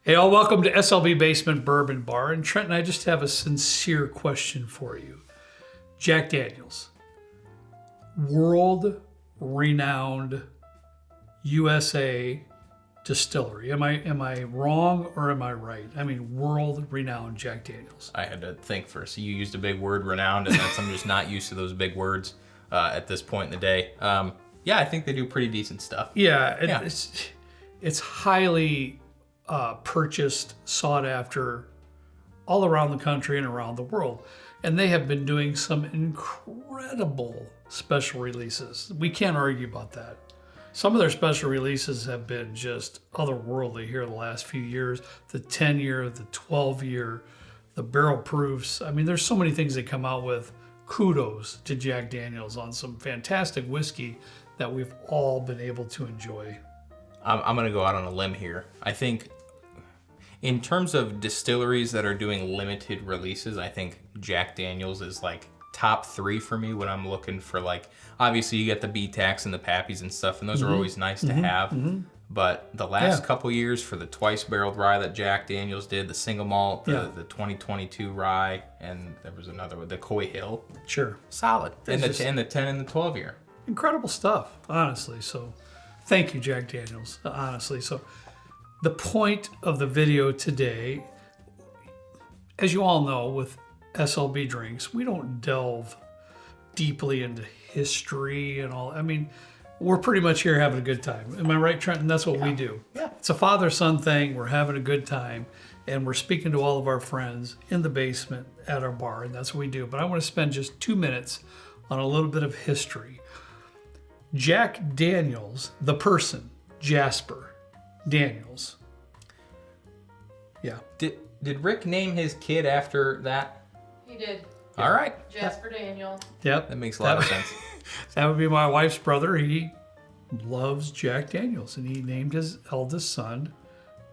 Hey, all, welcome to SLB Basement Bourbon Bar. And Trent and I just have a sincere question for you. Jack Daniels, world-renowned USA distillery. Am I wrong or am I right? I mean, world-renowned Jack Daniels. I had to think first. You used a big word, renowned, and I'm just not used to those big words at this point in the day. Yeah, I think they do pretty decent stuff. Yeah. It's highly purchased, sought after all around the country and around the world. And they have been doing some incredible special releases. We can't argue about that. Some of their special releases have been just otherworldly here the last few years. The 10-year, the 12-year, the barrel proofs. I mean, there's so many things they come out with. Kudos to Jack Daniels on some fantastic whiskey that we've all been able to enjoy. I'm going to go out on a limb here. I think in terms of distilleries that are doing limited releases, I think Jack Daniels is like top 3 for me when I'm looking for, like, obviously you get the BTACs and the Pappies and stuff, and those are always nice to have. But the last couple years for the twice barreled rye that Jack Daniels did, the single malt, the 2022 rye, and there was another one, the Coy Hill. Sure. Solid. And the 10 and the 12 year. Incredible stuff, honestly. So thank you, Jack Daniels, honestly. So the point of the video today, as you all know, with SLB Drinks, we don't delve deeply into history and all. I mean, we're pretty much here having a good time. Am I right, Trenton? That's what we do. Yeah. It's a father-son thing. We're having a good time, and we're speaking to all of our friends in the basement at our bar, and that's what we do. But I want to spend just 2 minutes on a little bit of history. Jack Daniels, the person, Jasper Daniels. Yeah. Did Rick name his kid after that? He did. All right. Jasper Daniel. Yep. That makes a lot of sense. That would be my wife's brother. He loves Jack Daniels, and he named his eldest son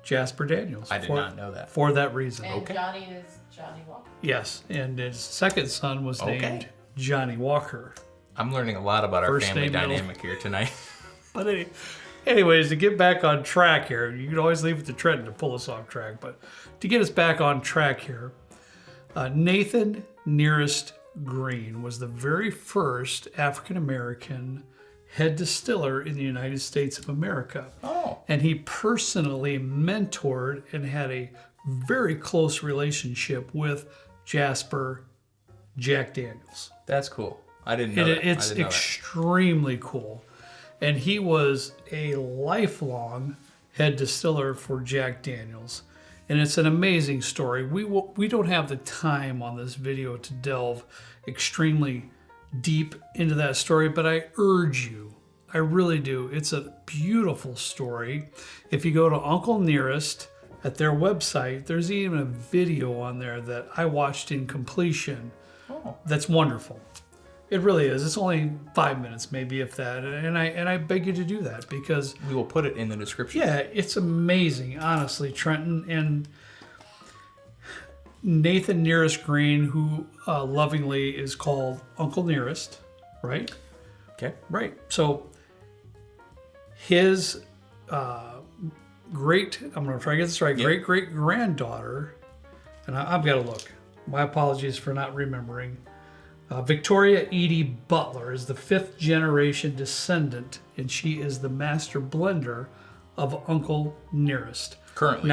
Jasper Daniels. I did not know that. For that reason. And Johnny is Johnny Walker. Yes, and his second son was named Johnny Walker. I'm learning a lot about our First family name, dynamic here tonight. But anyways, to get back on track here, you can always leave it to Trenton to pull us off track, but to get us back on track here, Nathan Nearest Green was the very first African-American head distiller in the United States of America. Oh. And he personally mentored and had a very close relationship with Jasper Jack Daniels. That's cool. I didn't know that. It's extremely cool. And he was a lifelong head distiller for Jack Daniels. And it's an amazing story. We don't have the time on this video to delve extremely deep into that story, but I urge you, I really do. It's a beautiful story. If you go to Uncle Nearest at their website, there's even a video on there that I watched in completion. That's wonderful. It really is. It's only 5 minutes, maybe, if that. And I beg you to do that because we will put it in the description. Yeah, it's amazing, honestly, Trenton. And Nathan Nearest Green, who lovingly is called Uncle Nearest, right? Okay. Right. So his I'm going to try to get this right, great-great-granddaughter, and I've got to look. My apologies for not remembering. Victoria Edie Butler is the 5th generation descendant, and she is the master blender of Uncle Nearest. Currently.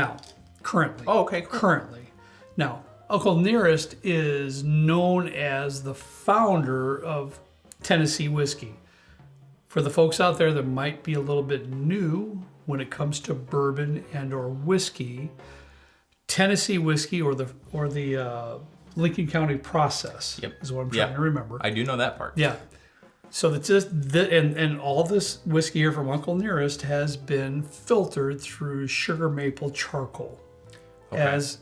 Oh, okay. Cool. Currently. Now, Uncle Nearest is known as the founder of Tennessee whiskey. For the folks out there that might be a little bit new when it comes to bourbon and or whiskey, Tennessee whiskey or the Lincoln County process is what I'm trying to remember. I do know that part. Yeah. So and all this whiskey here from Uncle Nearest has been filtered through sugar maple charcoal, as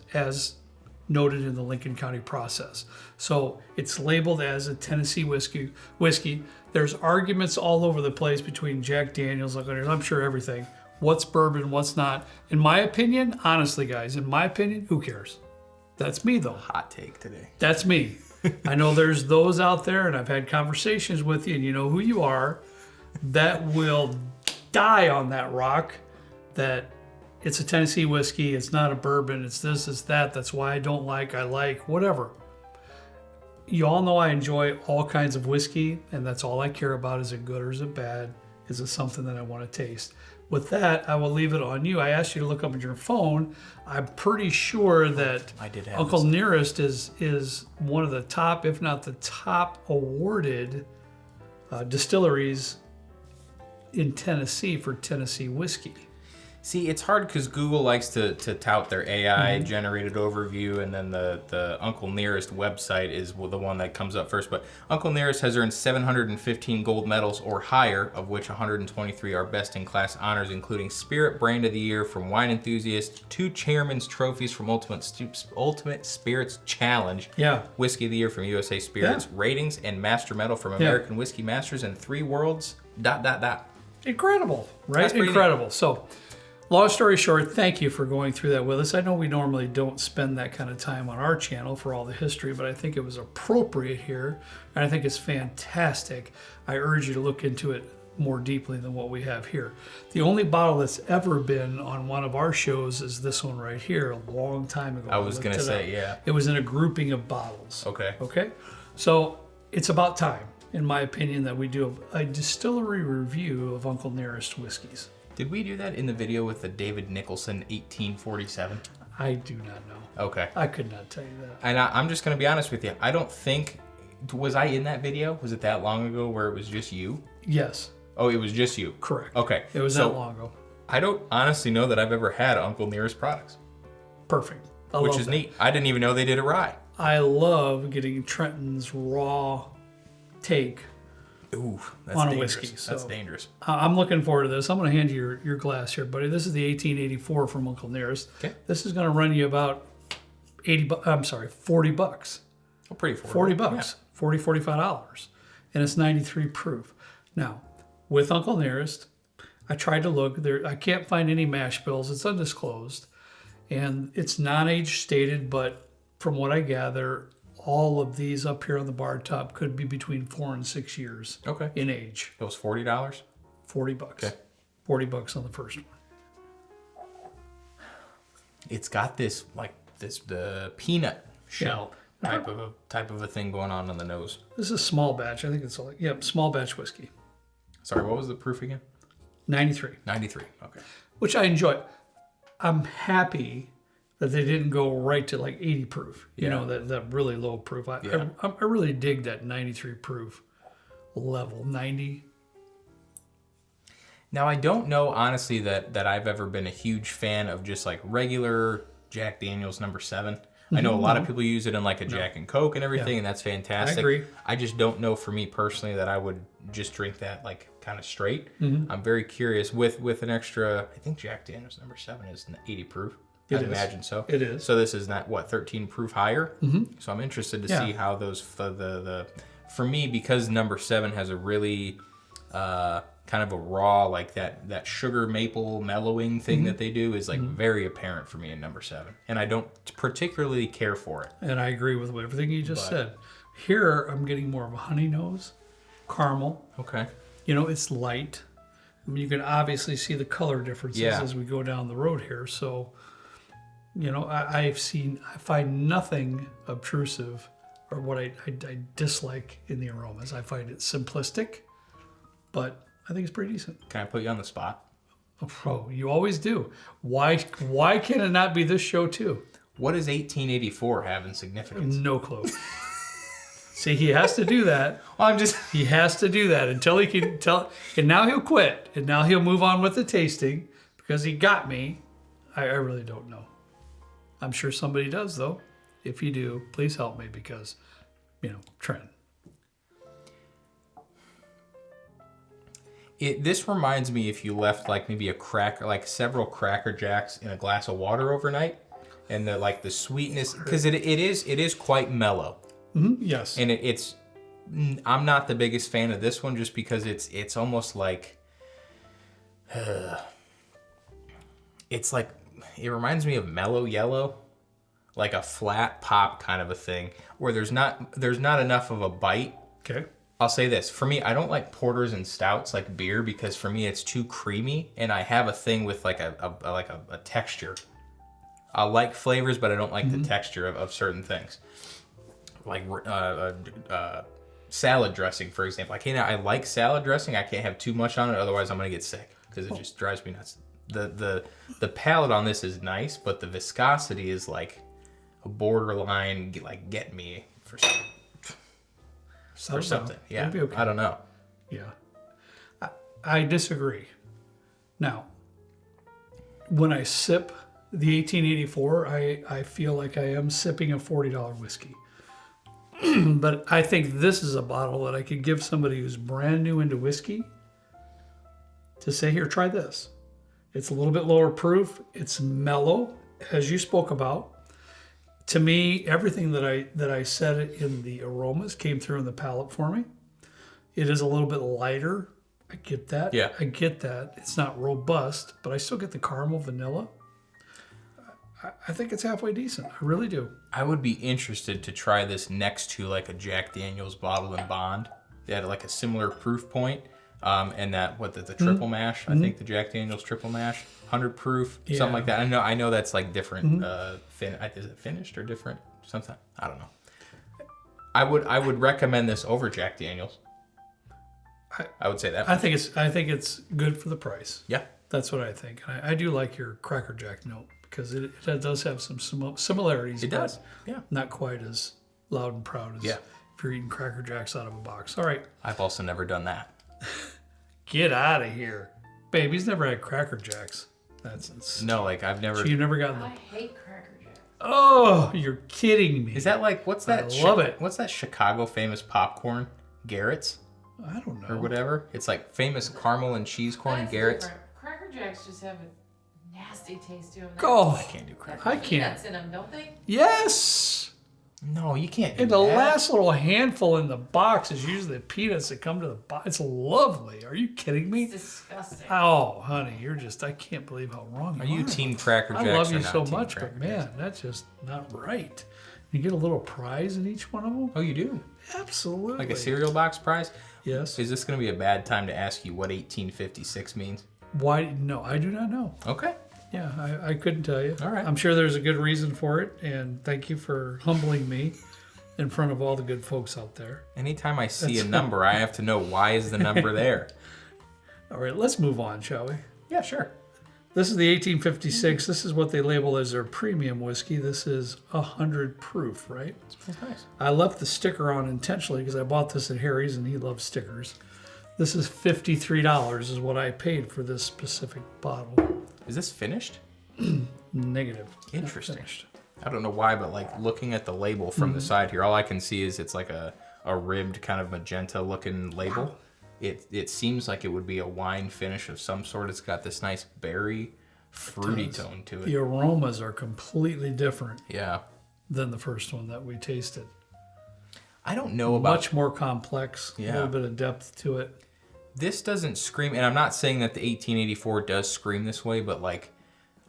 noted in the Lincoln County process. So it's labeled as a Tennessee whiskey. There's arguments all over the place between Jack Daniels, Uncle Nearest, I'm sure everything. What's bourbon, what's not. In my opinion, honestly, guys, who cares? That's me, though. Hot take today. That's me. I know there's those out there, and I've had conversations with you, and you know who you are, that will die on that rock that it's a Tennessee whiskey. It's not a bourbon. It's this, it's that. That's why I don't like, I like, whatever. You all know I enjoy all kinds of whiskey, and that's all I care about. Is it good or is it bad? Is it something that I want to taste? With that, I will leave it on you. I asked you to look up on your phone. I'm pretty sure that I did have Uncle this. Nearest is one of the top, if not the top awarded distilleries in Tennessee for Tennessee whiskey. See, it's hard because Google likes to tout their AI-generated overview, and then the Uncle Nearest website is the one that comes up first. But Uncle Nearest has earned 715 gold medals or higher, of which 123 are best-in-class honors, including Spirit Brand of the Year from Wine Enthusiast, 2 Chairman's Trophies from Ultimate Spirits Challenge, Yeah. Whiskey of the Year from USA Spirits, ratings, and Master Medal from American Whiskey Masters, and 3 Worlds, ... Incredible, right? That's pretty Incredible. So, long story short, thank you for going through that with us. I know we normally don't spend that kind of time on our channel for all the history, but I think it was appropriate here, and I think it's fantastic. I urge you to look into it more deeply than what we have here. The only bottle that's ever been on one of our shows is this one right here, a long time ago. I was going to looked it say, up. yeah. It was in a grouping of bottles. Okay. Okay? So it's about time, in my opinion, that we do a distillery review of Uncle Nearest whiskeys. Did we do that in the video with the David Nicholson 1847? I do not know. Okay. I could not tell you that. And I'm just going to be honest with you. I don't think... Was I in that video? Was it that long ago where it was just you? Yes, Oh, it was just you. correct. Okay. It was so that long ago. I don't honestly know that I've ever had Uncle Nearest products, Perfect. I which love is that. neat. I didn't even know they did a rye. I love getting Trenton's raw take. Ooh, that's On a dangerous. whiskey, That's so- dangerous. I'm looking forward to this. I'm going to hand you your glass here, buddy. This is the 1884 from Uncle Nearest. Okay. This is going to run you about 40 bucks. Oh, pretty affordable. 40 bucks, $45. And it's 93 proof. Now, with Uncle Nearest, I tried to look there. I can't find any mash bills. It's undisclosed, and it's non-age stated. But from what I gather, all of these up here on the bar top could be between 4 and 6 years Yeah. Okay. in age. It was $40? 40 bucks. Okay. 40 bucks on the first one. It's got this, like, the peanut shell type of a thing going on the nose. This is small batch. I think it's like, small batch whiskey. Sorry, what was the proof again? 93, 93. Okay. which I enjoy. I'm happy that they didn't go right to like 80 proof. You know, that really low proof. I really dig that 93 proof level. 90. Now, I don't know, honestly, that I've ever been a huge fan of just like regular Jack Daniel's number 7. I know a lot of people use it in like a Jack and Coke and everything, and that's fantastic. I agree. I just don't know for me personally that I would just drink that like kind of straight. I'm very curious with an extra, I think Jack Daniel's number 7 is 80 proof. I imagine so. It is. So this is not, 13 proof higher? So I'm interested to see how those, for me, because number 7 has a really kind of a raw, like that sugar maple mellowing thing that they do is like very apparent for me in number 7. And I don't particularly care for it. And I agree with everything you just said. Here, I'm getting more of a honey nose, caramel. Okay. You know, it's light. I mean, you can obviously see the color differences as we go down the road here. So, you know, I find nothing obtrusive or what I dislike in the aromas. I find it simplistic, but I think it's pretty decent. Can I put you on the spot? Oh, you always do. Why can it not be this show too? What does 1884 have in significance? No clue. See, he has to do that. Well, I'm just... He has to do that until he can tell. And now he'll quit. And now he'll move on with the tasting because he got me. I really don't know. I'm sure somebody does, though. If you do, please help me because, you know, Trent. This reminds me if you left like maybe a cracker, like several Cracker Jacks in a glass of water overnight, and the sweetness, because it is quite mellow. Mm-hmm. Yes. And it's I'm not the biggest fan of this one just because it's almost like it's like it reminds me of mellow yellow, like a flat pop kind of a thing where there's not enough of a bite. Okay. I'll say this. For me, I don't like porters and stouts like beer because for me it's too creamy, and I have a thing with like a texture. I like flavors, but I don't like the texture of certain things. Like salad dressing, for example. I like salad dressing. I can't have too much on it, otherwise I'm gonna get sick because it just drives me nuts. The palate on this is nice, but the viscosity is like a borderline, like get me for something. Yeah, It'll be okay. I don't know. Yeah. I disagree. Now, when I sip the 1884, I feel like I am sipping a $40 whiskey. But I think this is a bottle that I could give somebody who's brand new into whiskey to say, here, try this. It's a little bit lower proof. It's mellow, as you spoke about. To me, everything that I said in the aromas came through in the palate for me. It is a little bit lighter. I get that. Yeah. I get that. It's not robust, but I still get the caramel vanilla. I think it's halfway decent. I really do. I would be interested to try this next to like a Jack Daniel's Bottled and Bond. They had like a similar proof point. And that the triple mash, I think the Jack Daniel's triple mash, 100 proof, something like that. I know that's like different. Is it finished or different? Something, I don't know. I would recommend this over Jack Daniel's. I would say that. I think it's good for the price. Yeah, That's what I think. I do like your Cracker Jack note because it does have some similarities. it does. Yeah, Not quite as loud and proud as Yeah. if you're eating Cracker Jacks out of a box. All right. I've also never done that. Get out of here. Babe, he's never had Cracker Jacks. That's No, like I've never. So you've never gotten I them. hate Cracker Jack. Oh, you're kidding me. Is that like what's that? I love it. What's that Chicago famous popcorn? Garrett's I don't know. or whatever. It's like famous caramel and cheese corn That's Garrett's. different. Cracker Jacks just have a nasty taste to them. Oh, I can't do cracker. I can't. Nuts in them, don't they? yes. No, you can't do And the that. last little handful in the box is usually the peanuts that come to the box. It's lovely. Are you kidding me? It's disgusting. Oh, honey, I can't believe how wrong Are you you are. Team Cracker Jacks? I love or you not so Team much, Cracker but man, Jacks? that's just not right. You get a little prize in each one of them? Oh, you do? Absolutely. Like a cereal box prize? Yes. Is this going to be a bad time to ask you what 1856 means? Why? No, I do not know. Okay. Yeah, I couldn't tell you. All right. I'm sure there's a good reason for it, and thank you for humbling me in front of all the good folks out there. Anytime I see a number, I have to know why is the number there. All right, let's move on, shall we? Yeah, sure. This is the 1856. This is what they label as their premium whiskey. This is 100 proof, right? That's nice. I left the sticker on intentionally because I bought this at Harry's and he loves stickers. This is $53 is what I paid for this specific bottle. Is this finished? Negative. Not Interesting. finished. I don't know why, but like looking at the label from the side here, all I can see is it's like a ribbed kind of magenta looking label. It seems like it would be a wine finish of some sort. It's got this nice berry, fruity tone to The it. aromas are completely different Yeah. than the first one that we tasted. I don't know about Much more complex, a Yeah. little bit of depth to it. this. Doesn't scream, and I'm not saying that the 1884 does scream this way, but like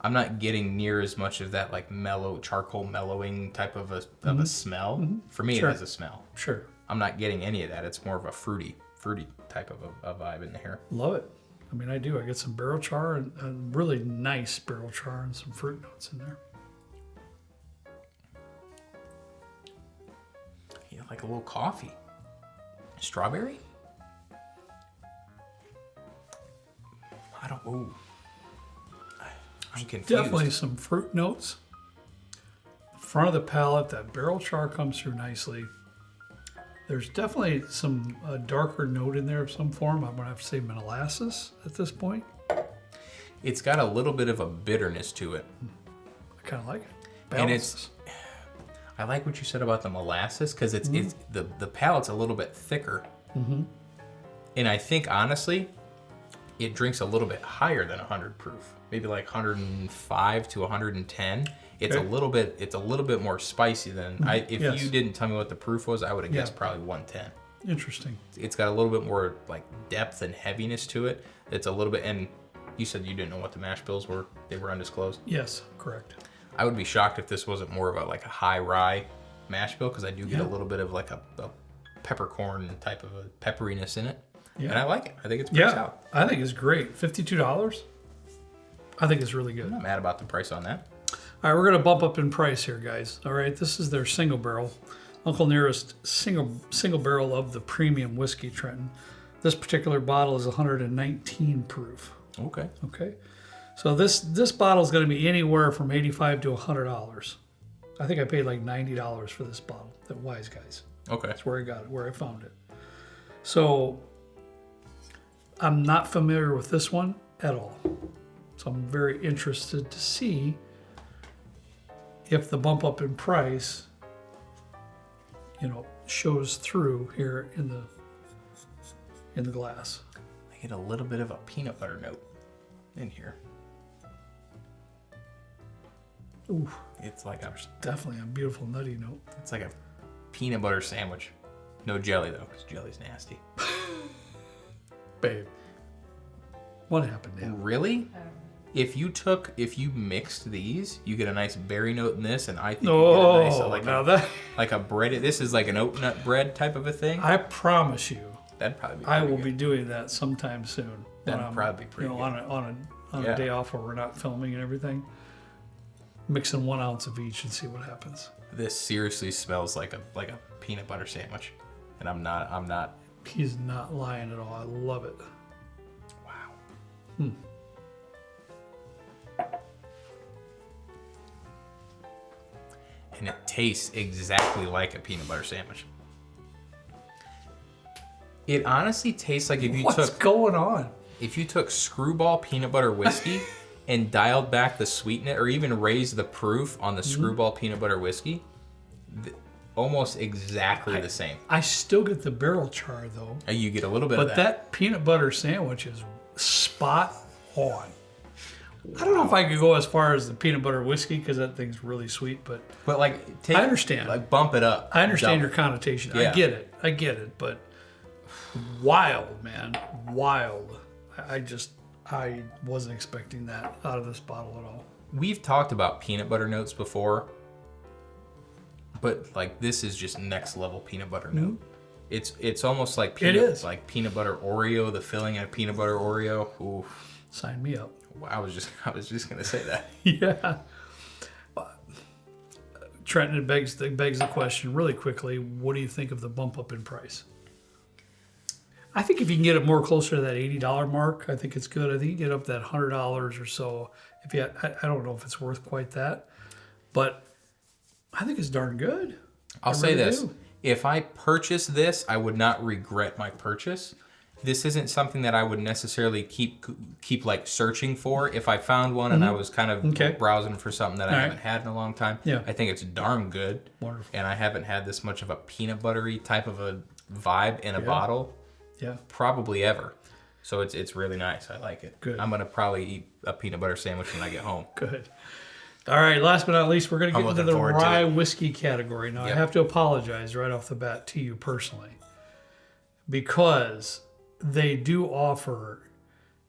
I'm not getting near as much of that like mellow charcoal mellowing type of a smell. For me, Sure. it has a smell. Sure. I'm not getting any of that. It's more of a fruity type of a vibe in here. Love it. I mean, I do. I get some barrel char and really nice barrel char and some fruit notes in there. Yeah, like a little coffee. Strawberry? I don't. Ooh. I'm confused. Definitely some fruit notes. Front of the palate, that barrel char comes through nicely. There's definitely some darker note in there of some form. I'm gonna have to say molasses at this point. It's got a little bit of a bitterness to it. I kind of like it. And Balances. I like what you said about the molasses because it's the palate's a little bit thicker. And I think honestly, it drinks a little bit higher than 100 proof, maybe like 105 to 110. It's Okay. a little bit more spicy than if Yes. you didn't tell me what the proof was, I would have guessed Yeah. probably 110. Interesting. It's got a little bit more like depth and heaviness to it. It's a little bit, and you said you didn't know what the mash bills were; they were undisclosed. Yes, correct. I would be shocked if this wasn't more of a high rye mash bill because I do get a Yeah. little bit of like a peppercorn type of a pepperiness in it. Yeah. And I like it. I think it's pretty solid. I think it's great. $52. I think it's really good. I'm not mad about the price on that. All right, we're going to bump up in price here, guys. All right, this is their single barrel. Uncle Nearest single barrel of the premium whiskey Trenton. This particular bottle is 119 proof. Okay. Okay. So this bottle is going to be anywhere from $85 to $100. I think I paid like $90 for this bottle at Wise Guys. Okay. That's where I got it, where I found it. So I'm not familiar with this one at all. So I'm very interested to see if the bump up in price, shows through here in the glass. I get a little bit of a peanut butter note in here. Ooh, It's like definitely a beautiful nutty note. it's like a peanut butter sandwich. No jelly though, because jelly's nasty. Babe, what happened now? Really? If you mixed these, you get a nice berry note in this, and I think you Oh, get a nice that a bread. This is like an oat nut bread type of a thing. I promise you, That'd probably be. I pretty will good. be doing that sometime soon. That'd when probably be pretty good. on Yeah. a day off where we're not filming and everything. Mixing 1 ounce of each and see what happens. This seriously smells like a peanut butter sandwich, and I'm not. He's not lying at all. I love it. Wow. And it tastes exactly like a peanut butter sandwich. It honestly tastes like What's going on? if you took Screwball peanut butter whiskey and dialed back the sweetness, or even raised the proof on the Screwball peanut butter whiskey, almost exactly the same. I still get the barrel char though. You get a little bit of But that. that peanut butter sandwich is spot on. I don't know if I could go as far as the peanut butter whiskey because that thing's really sweet, but But I understand. Bump it up. I understand Double. your connotation. Yeah. I get it, but wild, man. Wild. I wasn't expecting that out of this bottle at all. We've talked about peanut butter notes before, but this is just next level peanut butter note. It's almost like peanut butter Oreo, the filling in a peanut butter Oreo. Ooh. Sign me up. I was just gonna say that. Yeah. Trenton, it begs the question really quickly. What do you think of the bump up in price? I think if you can get it more closer to that $80 mark, I think it's good. I think you get up that $100 or so. I don't know if it's worth quite that, but I think it's darn good. I'll say really this: do. if I purchase this, I would not regret my purchase. This isn't something that I would necessarily keep searching for. If I found one and I was kind of browsing for something that I haven't had in a long time, I think it's darn good. Wonderful. And I haven't had this much of a peanut buttery type of a vibe in a bottle, probably ever. So it's really nice. I like it. Good. I'm gonna probably eat a peanut butter sandwich when I get home. Good. All right, last but not least, we're going to get into the rye whiskey category. Now, I have to apologize right off the bat to you personally because they do offer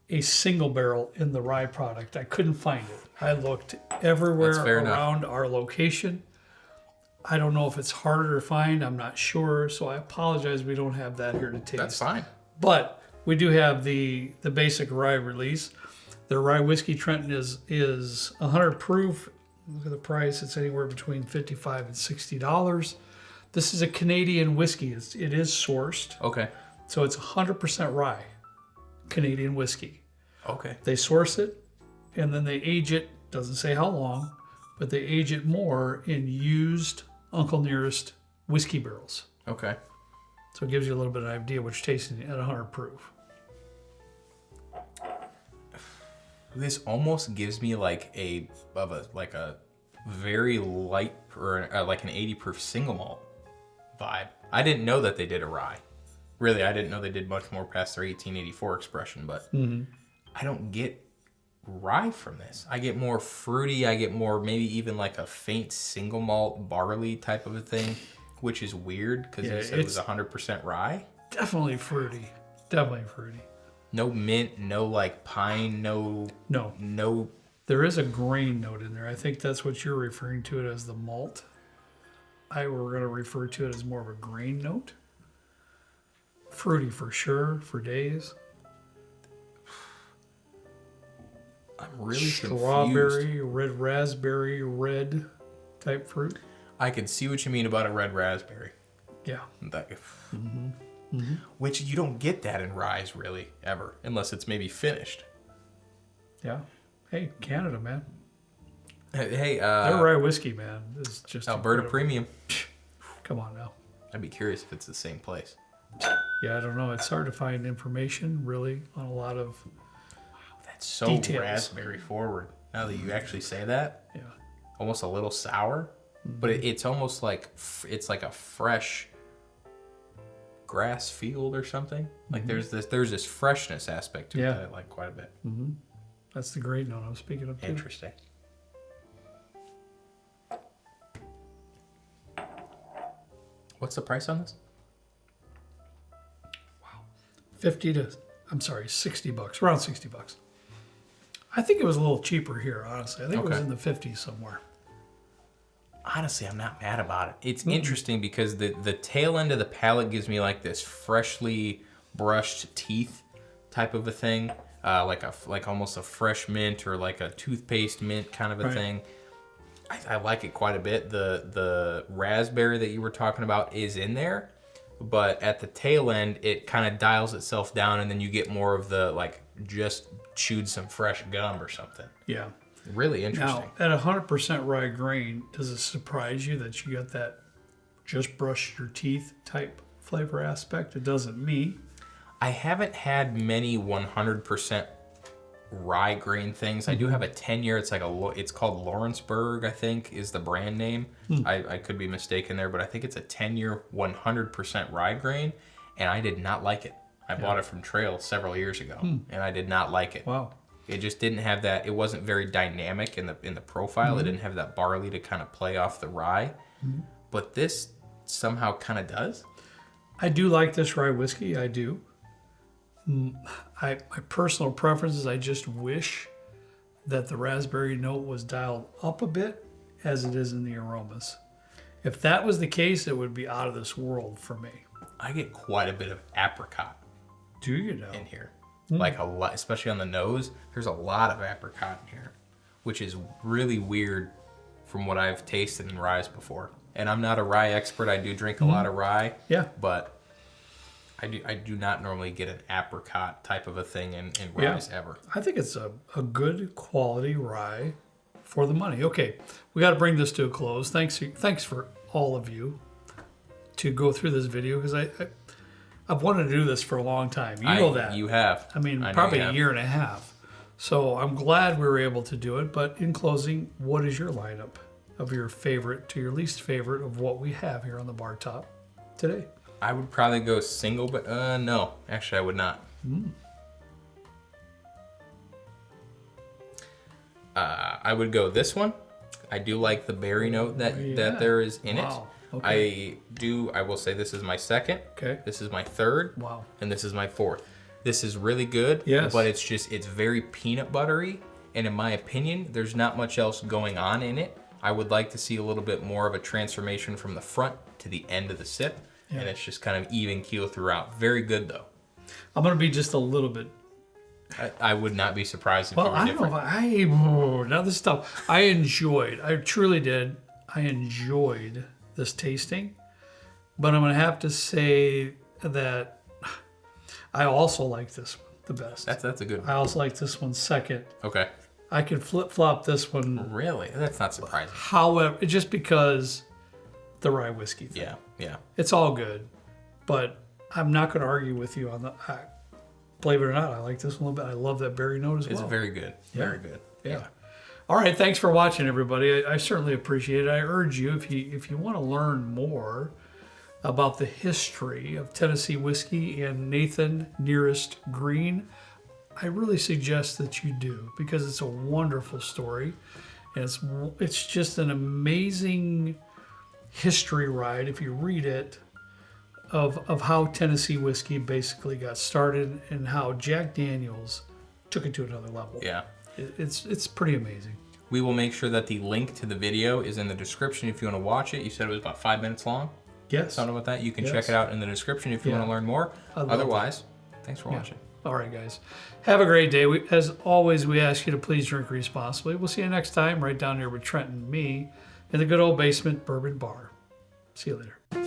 a single barrel in the rye product. I couldn't find it. I looked everywhere around our location. I don't know if it's harder to find. I'm not sure. So I apologize we don't have that here to taste. That's fine. But we do have the basic rye release. The rye whiskey Trenton is 100 proof. Look at the price. It's anywhere between $55 and $60. This is a Canadian whiskey. It is sourced. Okay. So it's 100% rye Canadian whiskey. Okay. They source it and then they age it. Doesn't say how long, but they age it more in used Uncle Nearest whiskey barrels. Okay. So it gives you a little bit of an idea what you're tasting at 100 proof. This almost gives me like a very light or like an 80 proof single malt vibe. I didn't know that they did a rye. Really, I didn't know they did much more past their 1884 expression, but I don't get rye from this. I get more fruity. I get more maybe even like a faint single malt barley type of a thing, which is weird because you said it was 100% rye. Definitely fruity. Definitely fruity. No mint, no like pine, no. There is a grain note in there. I think that's what you're referring to it as the malt. We're going to refer to it as more of a grain note. Fruity for sure, for days. I'm really confused. Strawberry, red raspberry, red type fruit. I can see what you mean about a red raspberry. Yeah. Which you don't get that in ryes really ever, unless it's maybe finished. Yeah. Hey, Canada, man. Hey, Their rye whiskey, man, is just Alberta incredible. Premium. Come on now. I'd be curious if it's the same place. Yeah, I don't know. It's hard to find information really on a lot of. That's so Details. raspberry forward. Now that you actually say that, Yeah. almost a little sour, but it's almost like it's like a fresh grass field or something. Like there's this freshness aspect to it that I like quite a bit. That's the great note I was speaking of. Too. Interesting. What's the price on this? 60 bucks, around 60 bucks. I think it was a little cheaper here, honestly. I think it was Okay. in the 50s somewhere. Honestly, I'm not mad about it. It's interesting because the tail end of the palate gives me like this freshly brushed teeth type of a thing, like almost a fresh mint or like a toothpaste mint kind of a thing. I like it quite a bit. The raspberry that you were talking about is in there, but at the tail end it kind of dials itself down, and then you get more of the like just chewed some fresh gum or something. Yeah. Really interesting. Now, at 100% rye grain, does it surprise you that you got that just brush your teeth type flavor aspect? It doesn't me. I haven't had many 100% rye grain things. I do have a 10-year. It's called Lawrenceburg, I think, is the brand name. I could be mistaken there, but I think it's a 10-year 100% rye grain, and I did not like it. I bought it from Trail several years ago, and I did not like it. Wow. It just didn't have that. It wasn't very dynamic in the profile. It didn't have that barley to kind of play off the rye, but this somehow kind of does. I do like this rye whiskey. I do. My personal preference is I just wish that the raspberry note was dialed up a bit as it is in the aromas. If that was the case, it would be out of this world for me. I get quite a bit of apricot Do you know? in here. Like a lot, especially on the nose. There's a lot of apricot in here, which is really weird from what I've tasted in ryes before. And I'm not a rye expert. I do drink a lot of rye. Yeah. But I do not normally get an apricot type of a thing in ryes ever. I think it's a good quality rye for the money. Okay, we got to bring this to a close. Thanks for all of you to go through this video because I've wanted to do this for a long time. You know that. You have. I mean, know probably you a have. year and a half. So I'm glad we were able to do it. But in closing, what is your lineup of your favorite to your least favorite of what we have here on the bar top today? I would probably go single, but no. Actually, I would not. I would go this one. I do like the berry note that there is in Wow. it. Okay. I will say this is my second. Okay. This is my third. Wow. And this is my fourth. This is really good. Yes. But it's very peanut buttery. And in my opinion, there's not much else going on in it. I would like to see a little bit more of a transformation from the front to the end of the sip. Yeah. And it's just kind of even keel throughout. Very good though. I'm going to be just a little bit. I would not be surprised if Well, you were I don't know different. now this stuff I truly did. I enjoyed this tasting, but I'm going to have to say that I also like this one the best. That's a good one. I also like this one second. Okay. I could flip-flop this one. Really? That's not surprising. However, just because the rye whiskey thing. Yeah. It's all good, but I'm not going to argue with you on the. Believe it or not, I like this one a little bit. I love that berry note as well. It's very good. Yeah. Very good. Yeah. All right. Thanks for watching, everybody. I certainly appreciate it. I urge you, if you want to learn more about the history of Tennessee whiskey and Nathan Nearest Green, I really suggest that you do because it's a wonderful story, and it's just an amazing history ride if you read it of how Tennessee whiskey basically got started and how Jack Daniels took it to another level. Yeah. It's pretty amazing. We will make sure that the link to the video is in the description if you want to watch it. You said it was about 5 minutes long? Yes. Something about that. You can Yes. check it out in the description if you Yeah. want to learn more. I love Otherwise, thanks for watching. All right, guys. Have a great day. As always, we ask you to please drink responsibly. We'll see you next time right down here with Trent and me in the good old basement bourbon bar. See you later.